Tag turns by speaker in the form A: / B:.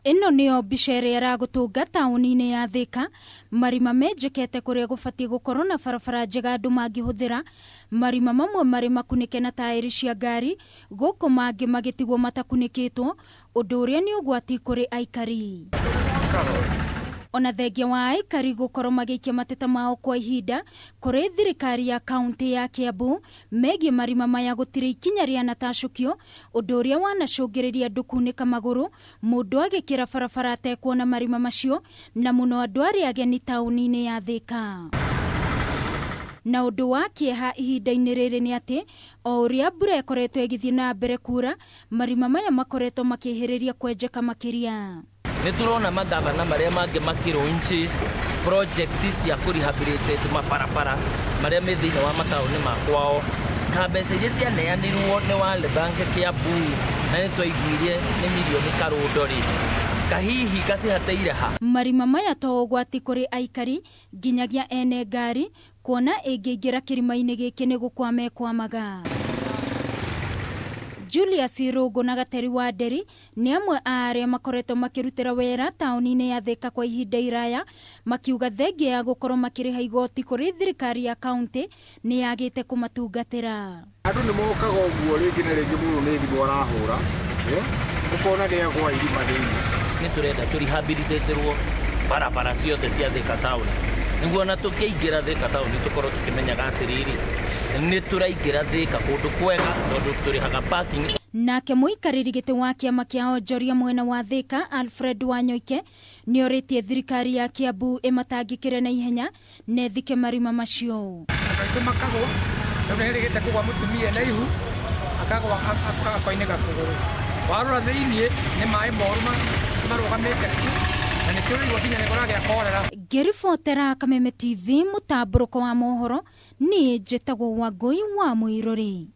A: Ino niyo mbica ĩrĩa ĩragũtũnga taũni-inĩ ya Thika, marima menjekete kũrĩa gũbatiĩ gũkorwo na barabara njega andũ mangĩhũthĩra, marima mamwe marĩ makunĩke na taĩri cia ngari, gũkũ mangĩ magĩtigwo matakunĩkĩtwo, ũndũ ũrĩa nĩ ũgwati kũrĩ aikari. Ona thengia wa aikari gũkorwo magĩikia mateta mao kwa ihinda, kũrĩ thirikari ya kaunti ya Kiambu megiĩ marima maya gũtirĩ ikinya rĩanatacũkio, ũndũ ũrĩa wanacũngĩrĩria andũ kunĩka magũrũ, mũndũ agĩkĩra barabara atekuona marima macio, na mũno andũ arĩa ageni taũni-inĩ ya Thika. Na ũndũ wa kĩeha ihinda-inĩ rĩrĩ nĩ atĩ, o ũrĩa mbura ĩkoretwo ĩgĩthiĩ na mbere kura, marima maya makoretwo makĩhĩrĩria kwenjeka makĩria.
B: Nĩtũrona magavana marĩa mangĩ makĩrũnji project cia kũrehabilitate mabarabara marĩa me thĩinĩ wa mataũni makwao. Mbeca iria cianeanirwo nĩ World Bank Kiambu na nĩtwaiguire nĩ mirioni karũndũ-rĩ, kahihi gacihateire ha.
A: Marima maya to ũgwati kũrĩ aikari nginyagia ene ngari, kuona ĩngĩingĩra kĩrima-inĩ gĩkĩ nĩ gũkwa mekwamaga. Julius Irũngũ na Gateri wa Nderi nĩ amwe a arĩa makoretwo makĩrutĩra wĩra taũni-inĩ ya Thika kwa ihinda iraya, makiuga thengia ya gũkorwo makĩrĩha igoti kũrĩ thirikari ya kaunti nĩ yagĩte kũmatungatĩra.
C: Andũ nĩ mokaga ũguo rĩngĩ na rĩngĩ mũno nĩ thimũ arahũra, ũkona nĩ agwa irima thĩinĩ.
B: Nĩtũrenda tũrehabilitatĩrwo barabara ciothe cia Thika taũni, nĩguo ona tũkĩingĩra Thika taũni tũkorwo tũkĩmenyaga atĩrĩrĩ, nĩtũraingĩra Thika kũndũ kwega tondũ tũrĩhaga parking.
A: Nake mũikarĩri gĩtĩ wa kĩama kĩa onjoria mwena wa Thika, Alfred Wanyoike, nĩ orĩtie thirikari ya Kiambu ĩmatangĩkĩre na ihenya na ĩthike marima macio.
D: Andũ makagwo, tondũ nĩrĩgĩte kũgwa mũtumia na ihu, akagwa akainĩka kũgũrũ. Warora thĩinĩ nĩ maĩ moru marũgamĩte na nĩkĩũrĩirwo kinya nĩ kũragĩa korera.
A: Ngĩribotera Kameme TV mũtambũrũko wa mohoro, niĩ njĩtagwo Wangũi wa Mũirũrĩ.